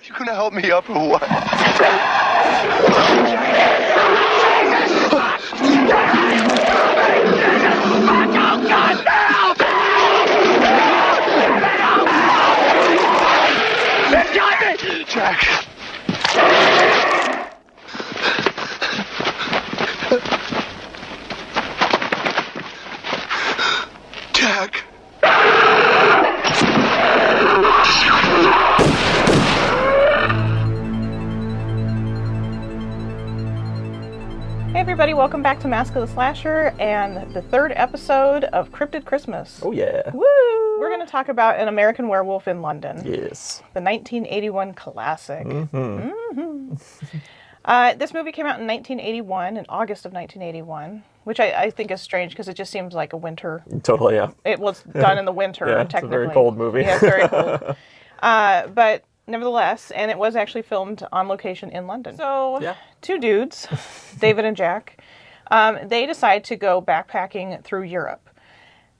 You gonna help me up or what? Jack. Jack. Hey everybody, welcome back to Mask of the Slasher and the third episode of Cryptid Christmas. Oh yeah. Woo! We're going to talk about An American Werewolf in London. Yes. The 1981 classic. This movie came out in 1981, in August of 1981, which I think is strange because it just seems like a winter. Totally, yeah. It was done in the winter, Yeah, technically. it's a very cold movie. Yeah, it's very cold. But nevertheless, and it was actually filmed on location in London. So, Yeah. Two dudes, David and Jack, they decide to go backpacking through Europe.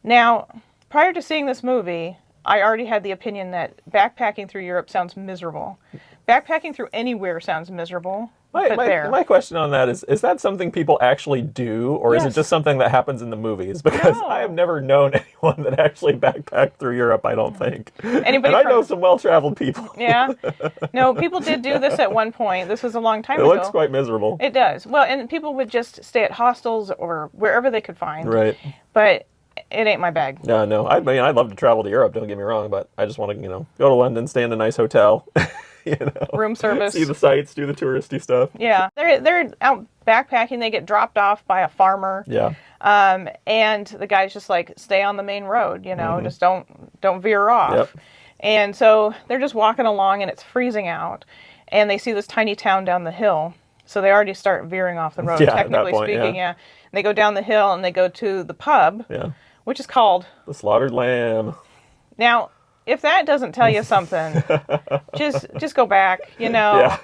Now, prior to seeing this movie, I already had the opinion that backpacking through Europe sounds miserable. Backpacking through anywhere sounds miserable. My question on that is that something people actually do, or is it Yes. just something that happens in the movies? Because No. I have never known anyone that actually backpacked through Europe, I don't think. Anybody and I from- know some well-traveled people. Yeah. No, people did do this at one point. This was a long time It ago. looks quite miserable. It does. Well, and people would just stay at hostels or wherever they could find. Right. But it ain't my bag. No. I mean, I'd love to travel to Europe, don't get me wrong, but I just want to, go to London, stay in a nice hotel, Room service. see the sights, do the touristy stuff. Yeah. They're out backpacking. They get dropped off by a farmer. Yeah. And the guy's just like, stay on the main road, just don't veer off. Yep. And so they're just walking along and it's freezing out. And they see this tiny town down the hill. So they already start veering off the road, Yeah, at that technically point, speaking. yeah. And they go down the hill and they go to the pub, Yeah. which is called... The slaughtered lamb. Now, if that doesn't tell you something, just go back, Yeah.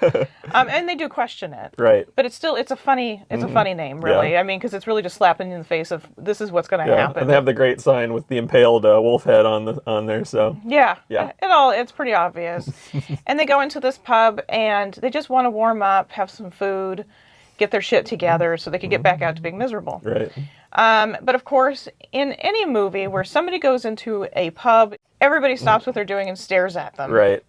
and they do question it. Right. But it's a funny name, really. Yeah. I mean, because it's really just slapping you in the face of this is what's going to Yeah. happen. And they have the great sign with the impaled wolf head on there, so. Yeah. Yeah. It's pretty obvious. And they go into this pub and they just want to warm up, have some food, get their shit together so they can get back out to being miserable. Right. But of course, in any movie where somebody goes into a pub, everybody stops what they're doing and stares at them. Right.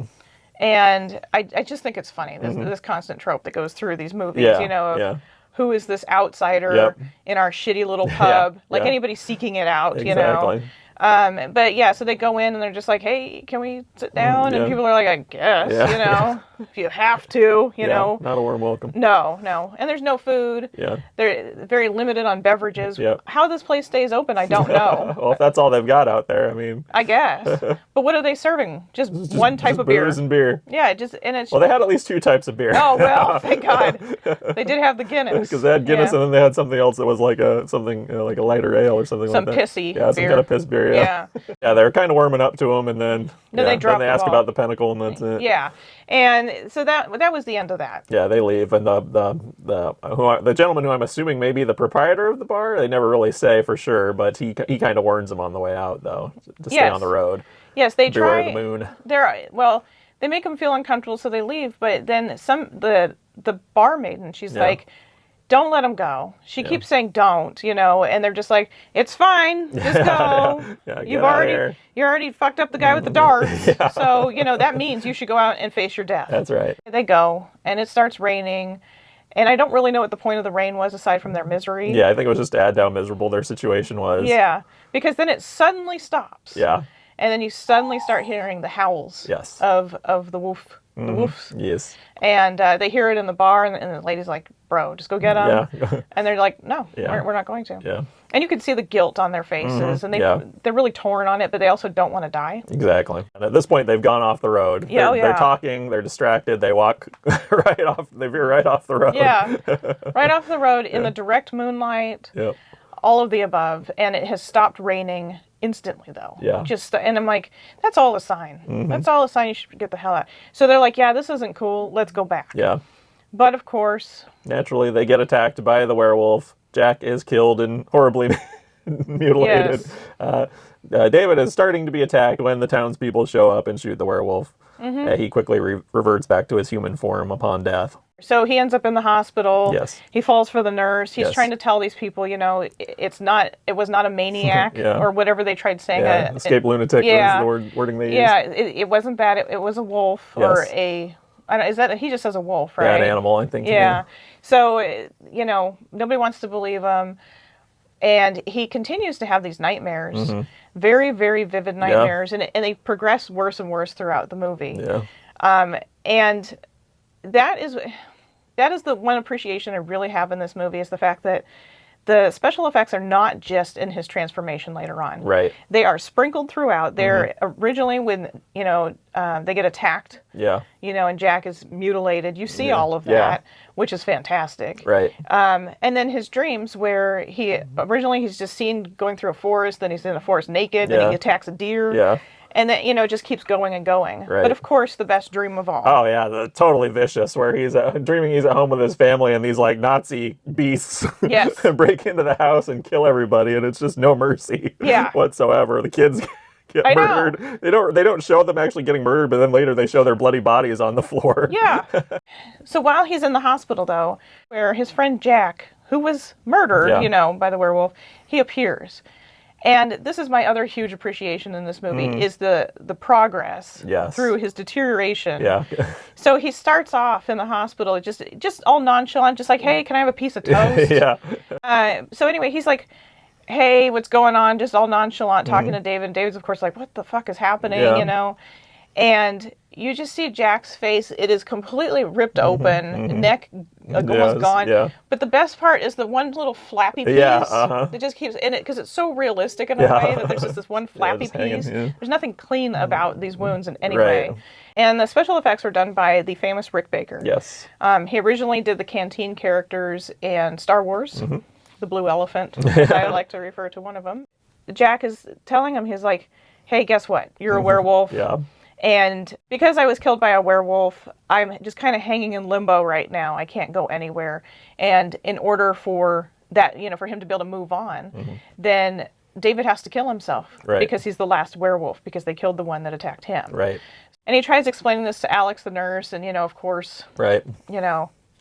And I just think it's funny, this constant trope that goes through these movies, Yeah, of yeah. who is this outsider Yep. in our shitty little pub, like yeah. anybody seeking it out, Exactly. But yeah, so they go in and they're just like, hey, can we sit down? Yeah. And people are like, I guess, Yeah. if you have to, you Yeah, know. Not a warm welcome. No. And there's no food. Yeah. They're very limited on beverages. Yep. How this place stays open, I don't know. Well, if that's all they've got out there, I mean. I guess. But what are they serving? Just one type just of beer. booze and beer. Yeah, it's Well, they had at least two types of beer. Oh, well, thank God. They did have the Guinness. Because they had Guinness Yeah. and then they had something else that was like like a lighter ale or something Some like that. pissy Yeah, some beer. kind of piss beer, yeah. Yeah. Yeah, they were kind of warming up to them and then, Then they drop then they the ask ball. about the pentacle and that's it. Yeah. And so that was the end of that. Yeah, they leave, and the gentleman who I'm assuming may be the proprietor of the bar, they never really say for sure, but he kind of warns them on the way out, though, to stay Yes. on the road. Yes, they Beware try. the moon. They make them feel uncomfortable, so they leave. But then the bar maiden, she's Yeah. like, "Don't let him go." She keeps saying, "Don't," and they're just like, "It's fine, just go. Yeah, get you out of here." already fucked up the guy with the darts, so that means you should go out and face your death." That's right. They go, and it starts raining, and I don't really know what the point of the rain was aside from their misery. Yeah, I think it was just to add how miserable their situation was. Yeah, because then it suddenly stops. Yeah. And then you suddenly start hearing the howls Yes. of the wolf, the wolves. Yes. And they hear it in the bar, and the lady's like, "Bro, just go get them." Yeah. And they're like, "No, Yeah. we're not going to." Yeah. And you can see the guilt on their faces, and they're really torn on it, but they also don't want to die. Exactly. And at this point, they've gone off the road. Yeah, They're talking. They're distracted. They walk right off. They veer right off the road. Yeah, right off the road in the direct moonlight. Yep. All of the above, and it has stopped raining instantly, though. Yeah. And I'm like, that's all a sign. That's all a sign you should get the hell out. So they're like, yeah, this isn't cool. Let's go back. Yeah. But of course, Naturally, they get attacked by the werewolf. Jack is killed and horribly mutilated. Yes. David is starting to be attacked when the townspeople show up and shoot the werewolf. He quickly reverts back to his human form upon death. So he ends up in the hospital. Yes. He falls for the nurse. He's Yes. trying to tell these people, it was not a maniac Yeah. or whatever they tried saying. Yeah, escape lunatic yeah. was the wording they used. Yeah, it wasn't that. It was a wolf or Yes. he just says a wolf, right? Yeah, an animal, I think. Yeah. So, nobody wants to believe him. And he continues to have these nightmares, very, very vivid nightmares, and they progress worse and worse throughout the movie. Yeah. And that is the one appreciation I really have in this movie, is the fact that the special effects are not just in his transformation later on. Right. They are sprinkled throughout. They're originally when, they get attacked. Yeah. And Jack is mutilated. You see Yeah. all of that, Yeah. which is fantastic. Right. And then his dreams, where he's just seen going through a forest, then he's in a forest naked, then Yeah. he attacks a deer. Yeah. And then, it just keeps going and going. Right. But of course, the best dream of all. Oh yeah, totally vicious. Where he's dreaming he's at home with his family, and these like Nazi beasts Yes. break into the house and kill everybody, and it's just no mercy Yeah. whatsoever. The kids get I know. murdered. They don't show them actually getting murdered, but then later they show their bloody bodies on the floor. Yeah. So while he's in the hospital, though, where his friend Jack, who was murdered, Yeah. by the werewolf, he appears. And this is my other huge appreciation in this movie, is the progress Yes. through his deterioration. Yeah. So he starts off in the hospital just all nonchalant, just like, hey, can I have a piece of toast? Yeah. So anyway, he's like, hey, what's going on? Just all nonchalant, talking to David. David's, of course, like, what the fuck is happening, Yeah. And you just see Jack's face. It is completely ripped open, neck almost Yes, gone. yeah. But the best part is the one little flappy piece Yeah, that just keeps in it, because it's so realistic in a Yeah. way that there's just this one flappy just hanging, piece. yeah. There's nothing clean about these wounds in any Right. way. And the special effects were done by the famous Rick Baker. Yes. He originally did the Canteen characters in Star Wars, the Blue Elephant, as I like to refer to one of them. Jack is telling him, he's like, hey, guess what? You're a werewolf. Yeah. And because I was killed by a werewolf, I'm just kind of hanging in limbo right now. I can't go anywhere. And in order for that, for him to be able to move on, then David has to kill himself. Right. Because he's the last werewolf, because they killed the one that attacked him. Right. And he tries explaining this to Alex, the nurse, and, of course, Right.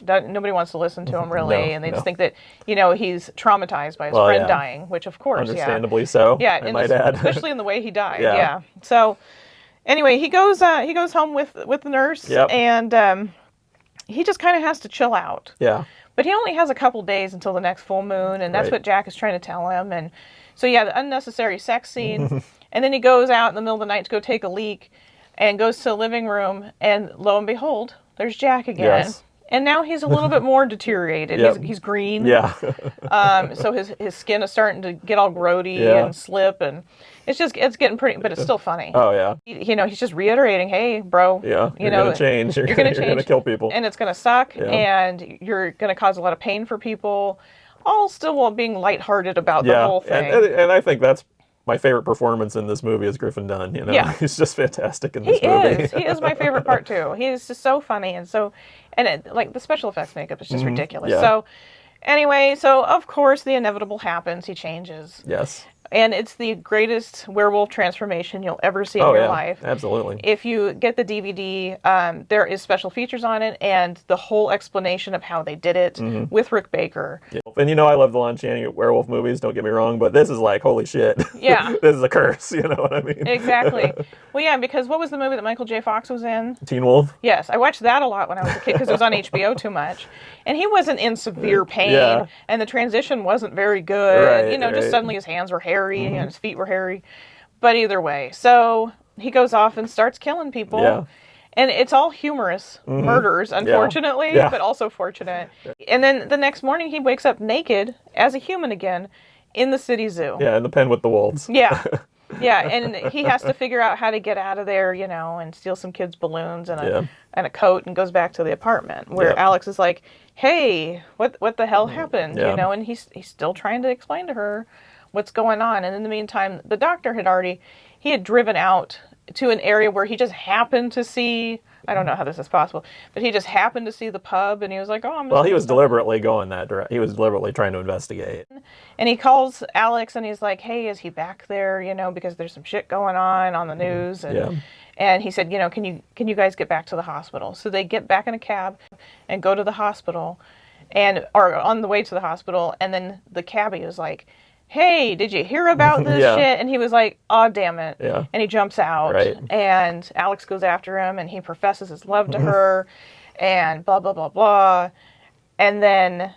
nobody wants to listen to him really, No, and they no. just think that he's traumatized by his friend yeah. dying, which of course, Understandably so. yeah, I might add. especially in the way he died. Yeah. Yeah. So anyway, he goes home with the nurse, Yep. and he just kind of has to chill out. Yeah. But he only has a couple days until the next full moon, and that's Right. what Jack is trying to tell him. And so yeah, the unnecessary sex scene, and then he goes out in the middle of the night to go take a leak, and goes to the living room, and lo and behold, there's Jack again. Yes. And now he's a little bit more deteriorated. Yep. He's green. Yeah. So his skin is starting to get all grody Yeah. and slip, and it's getting pretty, but it's still funny. Oh yeah. He's just reiterating, hey, bro. Yeah. You're gonna change. You're gonna gonna kill people. and it's gonna suck, Yeah. and you're gonna cause a lot of pain for people. All still while being lighthearted about the Yeah. whole thing. And I think that's my favorite performance in this movie is Griffin Dunn. Yeah. He's just fantastic in He this movie. is. He is my favorite part too. He is just so funny, and the special effects makeup is just ridiculous. Yeah. So anyway, of course the inevitable happens. He changes. Yes. And it's the greatest werewolf transformation you'll ever see in Oh your yeah. life. Absolutely. If you get the DVD, there is special features on it and the whole explanation of how they did it with Rick Baker. Yeah. And I love the Lon Chaney werewolf movies, don't get me wrong, but this is like, holy shit. Yeah. This is a curse, you know what I mean? Exactly. Well, yeah, because what was the movie that Michael J. Fox was in? Teen Wolf? Yes, I watched that a lot when I was a kid because it was on HBO too much. And he wasn't in severe pain, Yeah. and the transition wasn't very good. Right, Just right. suddenly his hands were hairy and his feet were hairy. But either way, so he goes off and starts killing people. Yeah. And it's all humorous murders, unfortunately, Yeah. but also fortunate. And then the next morning he wakes up naked as a human again in the city zoo. Yeah, in the pen with the wolves. Yeah. Yeah, and he has to figure out how to get out of there, and steal some kids' balloons and a coat, and goes back to the apartment where Yeah. Alex is like, "Hey, what the hell happened?" Yeah. And he's still trying to explain to her what's going on. And in the meantime, the doctor had driven out to an area where he just happened to see I don't know how this is possible, but he just happened to see the pub, and he was like, "Oh, I'm." Well, he was deliberately going that direction. He was deliberately trying to investigate. And he calls Alex, and he's like, "Hey, is he back there? Because there's some shit going on the news." And Yeah. and he said, "Can you guys get back to the hospital?" So they get back in a cab and go to the hospital, or on the way to the hospital, and then the cabbie was like, "Hey, did you hear about this Yeah. shit?" And he was like, "Oh, damn it." Yeah. And he jumps out. Right. And Alex goes after him, and he professes his love to her, and blah, blah, blah, blah. And then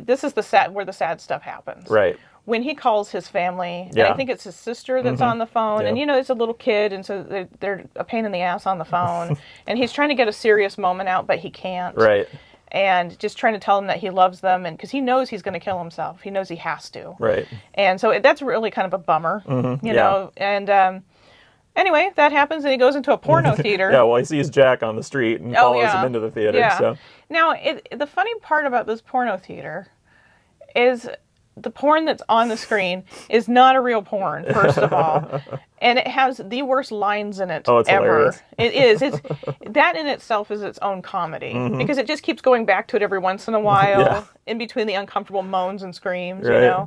this is where the sad stuff happens. Right. When he calls his family, and Yeah. I think it's his sister that's on the phone, Yeah. and it's a little kid, and so they're a pain in the ass on the phone, and he's trying to get a serious moment out, but he can't. Right. And just trying to tell them that he loves them, and because he knows he's going to kill himself. He knows he has to. Right. And so that's really kind of a bummer, you Yeah. know. And anyway, that happens, and he goes into a porno theater. Yeah, well, he sees Jack on the street and follows him into the theater. Yeah. So Now, the funny part about this porno theater is the porn that's on the screen is not a real porn, first of all. And it has the worst lines in it it's ever. hilarious. It is. That in itself is its own comedy. Because it just keeps going back to it every once in a while, Yeah. in between the uncomfortable moans and screams, Right.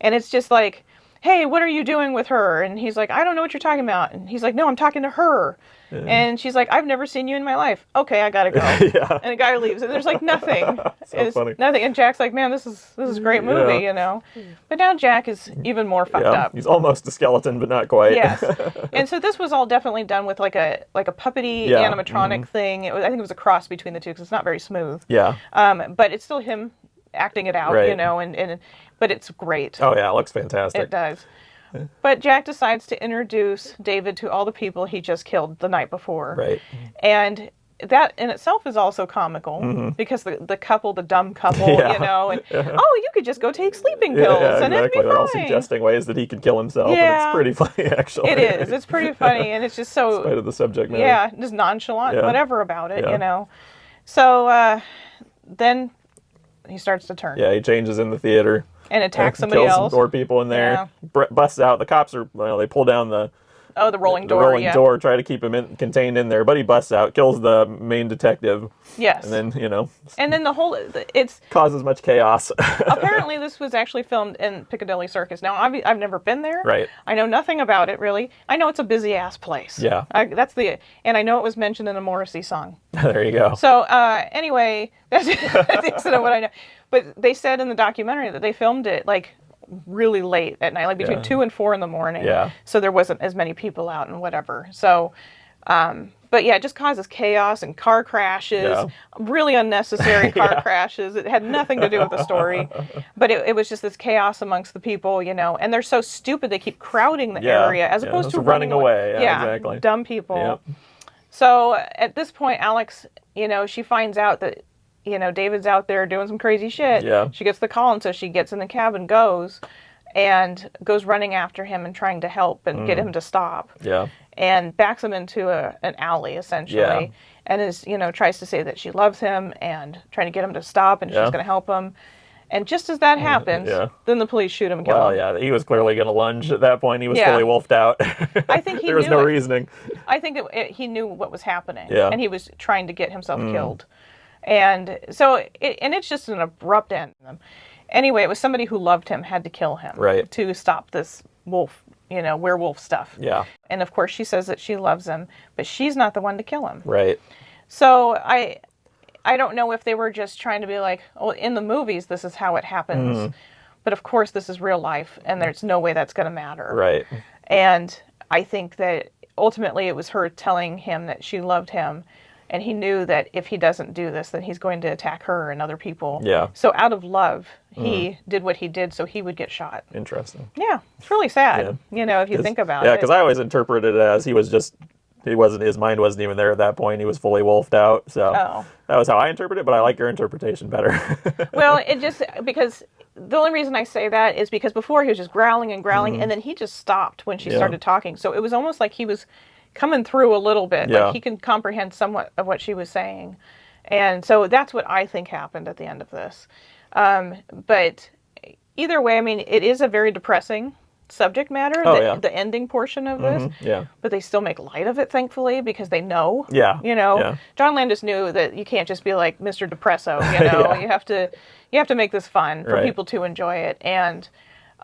And it's just like, "Hey, what are you doing with her?" And he's like, "I don't know what you're talking about." And he's like, "No, I'm talking to her." And she's like, "I've never seen you in my life." "Okay, I gotta go." Yeah. And the guy leaves, and there's like nothing. It's funny. nothing. And Jack's like, "Man, this is a great movie, But now Jack is even more fucked yeah, up. he's almost a skeleton, but not quite. Yes. And so this was all definitely done with like a puppety Yeah. animatronic thing. I think it was a cross between the two because it's not very smooth. Yeah. But it's still him acting it out, Right. and but it's great. Oh yeah, it looks fantastic. It does. But Jack decides to introduce David to all the people he just killed the night before. Right. And that in itself is also comical because the dumb couple, Yeah. and oh, you could just go take sleeping pills and it'd be They're all fine. suggesting ways that he could kill himself, and Yeah. it's pretty funny, actually. It is. It's pretty funny, and it's just so Despite of the subject matter. yeah, just nonchalant, Yeah. whatever about it, Yeah. So then he starts to turn Yeah, he changes in the theater. and attacks somebody kills else. some more people in there. Busts out. The cops they pull down the The rolling the door. rolling yeah. door, try to keep him contained in there, but he busts out, kills the main detective, Yes. and then And then the whole it's causes much chaos. apparently this was actually filmed in Piccadilly Circus. Now I've never been there. Right. I know nothing about it really. I know it's a busy ass place. Yeah. And I know it was mentioned in a Morrissey song. There you go. So anyway, that's sort of what I know. But they said in the documentary that they filmed it like really late at night, like between Yeah. 2 and 4 in the morning. Yeah. So there wasn't as many people out and whatever. So, but yeah, it just causes chaos and car crashes, Yeah. really unnecessary car crashes. It had nothing to do with the story, but it was just this chaos amongst the people, and they're so stupid they keep crowding the Yeah. area as Yeah, opposed to just running away. Yeah, Yeah, exactly. dumb people. Yep. So at this point, Alex, she finds out that, David's out there doing some crazy shit. Yeah. She gets the call, and so she gets in the cab and goes running after him and trying to help and get him to stop. Yeah. And backs him into an alley, essentially. Yeah. And is, tries to say that she loves him and trying to get him to stop and she's Yeah. going to help him. And just as that happens, Yeah. then the police shoot him and kill Well, him. yeah, he was clearly going to lunge at that point. He was Yeah. fully wolfed out. I think he there was knew no it. reasoning. I think he knew what was happening, Yeah. and he was trying to get himself killed. And so, it's just an abrupt end. Anyway, it was somebody who loved him had to kill him Right. to stop this wolf, werewolf stuff. Yeah. And of course, she says that she loves him, but she's not the one to kill him. Right. So I don't know if they were just trying to be like, oh, in the movies, this is how it happens. But of course, this is real life, and there's no way that's going to matter. Right. And I think that ultimately it was her telling him that she loved him, and he knew that if he doesn't do this, then he's going to attack her and other people. Yeah. So out of love, he did what he did so he would get shot. Interesting. Yeah, it's really sad, if you think about it. Yeah, because I always interpreted it as his mind wasn't even there at that point. He was fully wolfed out. So that was how I interpreted it, but I like your interpretation better. Well, because the only reason I say that is because before he was just growling and growling, and then he just stopped when she started talking. So it was almost like he was coming through a little bit. Yeah. Like he can comprehend somewhat of what she was saying. And so that's what I think happened at the end of this. But either way, I mean, it is a very depressing subject matter, the ending portion of this. Yeah. But they still make light of it, thankfully, because they know. Yeah. You know, Yeah. John Landis knew that you can't just be like Mr. Depresso, you know. You have to make this fun for people to enjoy it. And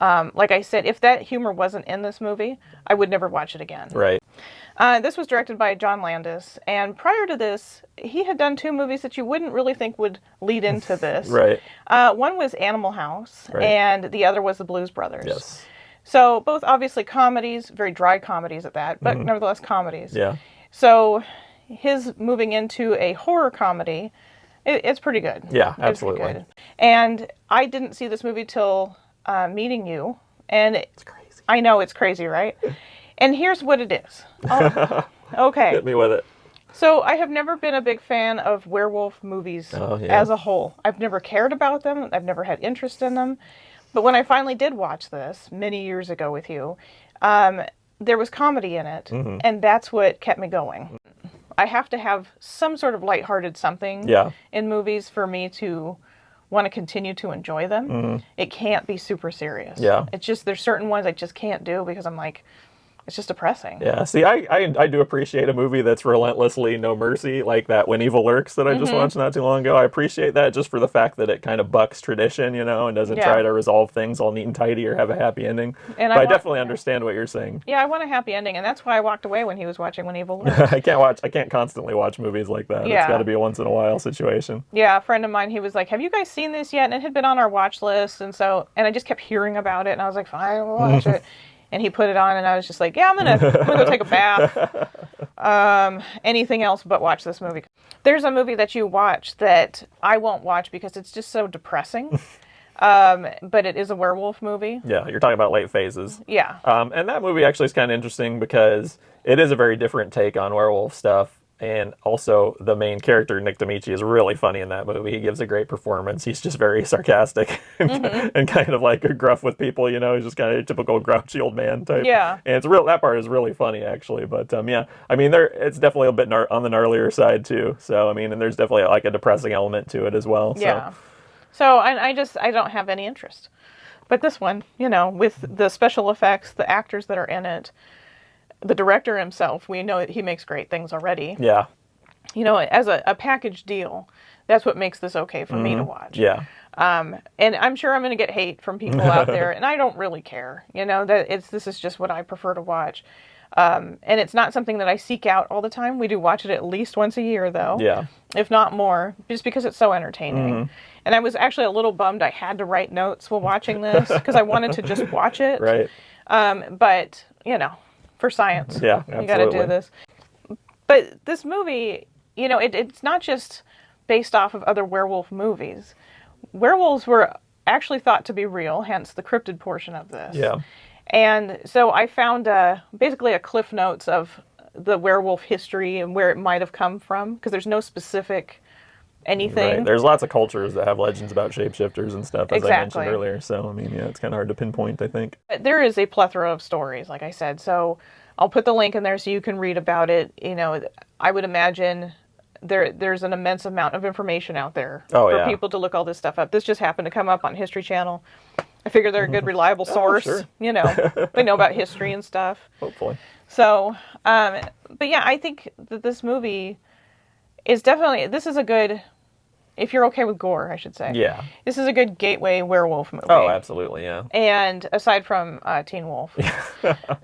like I said, if that humor wasn't in this movie, I would never watch it again. Right. This was directed by John Landis, and prior to this, he had done 2 movies that you wouldn't really think would lead into this. Right. One was Animal House, and the other was The Blues Brothers. Yes. So both obviously comedies, very dry comedies at that, but nevertheless comedies. Yeah. So his moving into a horror comedy, it's pretty good. Yeah, It's pretty absolutely. good. And I didn't see this movie till meeting you, and It's crazy. I know it's crazy, right? And here's what it is. Oh, okay. Hit me with it. So I have never been a big fan of werewolf movies as a whole. I've never cared about them. I've never had interest in them. But when I finally did watch this many years ago with you, there was comedy in it, and that's what kept me going. I have to have some sort of lighthearted something in movies for me to want to continue to enjoy them. It can't be super serious. Yeah. It's just, there's certain ones I just can't do because I'm like, it's just depressing. Yeah, see, I do appreciate a movie that's relentlessly no mercy, like that When Evil Lurks that I just watched not too long ago. I appreciate that just for the fact that it kind of bucks tradition, you know, and doesn't try to resolve things all neat and tidy or have a happy ending. And but I definitely understand what you're saying. Yeah, I want a happy ending, and that's why I walked away when he was watching When Evil Lurks. I can't constantly watch movies like that. Yeah. It's got to be a once in a while situation. Yeah, a friend of mine, he was like, have you guys seen this yet? And it had been on our watch list, and I just kept hearing about it, and I was like, fine, we'll watch it. And he put it on, and I was just like, yeah, I'm gonna go take a bath. Anything else but watch this movie. There's a movie that you watch that I won't watch because it's just so depressing. But it is a werewolf movie. Yeah, you're talking about Late Phases. Yeah. And that movie actually is kind of interesting because it is a very different take on werewolf stuff. And also, the main character, Nick D'Amici, is really funny in that movie. He gives a great performance. He's just very sarcastic and kind of like gruff with people, you know. He's just kind of a typical grouchy old man type. Yeah. And that part is really funny, actually. But, yeah, I mean, it's definitely a bit on the gnarlier side, too. So, I mean, and there's definitely like a depressing element to it as well. Yeah. So, I don't have any interest. But this one, you know, with the special effects, the actors that are in it, the director himself, we know that he makes great things already. Yeah. You know, as a package deal, that's what makes this okay for me to watch. Yeah. And I'm sure I'm going to get hate from people out there, and I don't really care. You know, this is just what I prefer to watch. And it's not something that I seek out all the time. We do watch it at least once a year, though. Yeah. If not more, just because it's so entertaining. And I was actually a little bummed I had to write notes while watching this, because I wanted to just watch it. Right. But, you know, for science. Yeah, you got to do this. But this movie, you know, it's not just based off of other werewolf movies. Werewolves were actually thought to be real, hence the cryptid portion of this. Yeah. And so I found basically a cliff notes of the werewolf history and where it might have come from, because there's no specific anything. Right. There's lots of cultures that have legends about shapeshifters and stuff, as I Exactly. mentioned earlier. So, I mean, yeah, it's kind of hard to pinpoint, I think. There is a plethora of stories, like I said. So I'll put the link in there so you can read about it. You know, I would imagine there's an immense amount of information out there for people to look all this stuff up. This just happened to come up on History Channel. I figure they're a good, reliable source. Sure. You know, they know about history and stuff. Hopefully. So, but yeah, I think that this movie is definitely, this is a good, if you're okay with gore, I should say. Yeah. This is a good gateway werewolf movie. Oh, absolutely, yeah. And aside from Teen Wolf.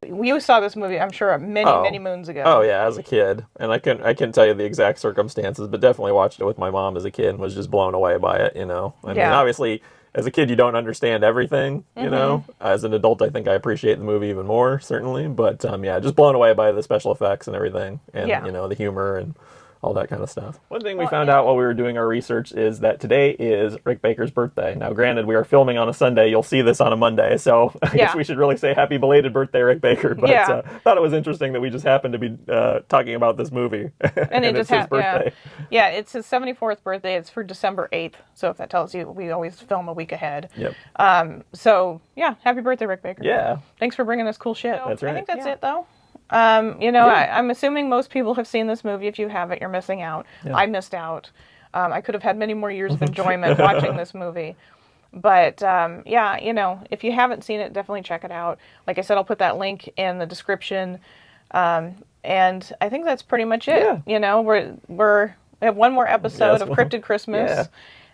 We saw this movie, I'm sure, many moons ago. Oh, yeah, as a kid. And I couldn't tell you the exact circumstances, but definitely watched it with my mom as a kid and was just blown away by it, you know. I mean, obviously, as a kid, you don't understand everything, you know. As an adult, I think I appreciate the movie even more, certainly. But, yeah, just blown away by the special effects and everything. And, you know, the humor and all that kind of stuff. One thing we found out while we were doing our research is that today is Rick Baker's birthday. Now, granted, we are filming on a Sunday. You'll see this on a Monday, so I guess we should really say happy belated birthday, Rick Baker. But thought it was interesting that we just happened to be talking about this movie. And it it's just his birthday. Yeah, it's his 74th birthday. It's for December 8th. So if that tells you, we always film a week ahead. Yep. So, yeah, happy birthday, Rick Baker. Yeah. Thanks for bringing us cool shit. That's right. I think that's it, though. You know, I'm assuming most people have seen this movie. If you haven't, you're missing out. I missed out. I could have had many more years of enjoyment watching this movie. But yeah, you know, if you haven't seen it, definitely check it out. Like I said, I'll put that link in the description. And I think that's pretty much it. Yeah. You know, we have one more episode of Cryptid Christmas. Yeah.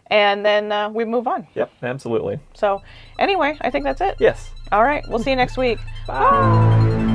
And then we move on. Yep, absolutely. So anyway, I think that's it. Yes. All right. We'll see you next week. Bye.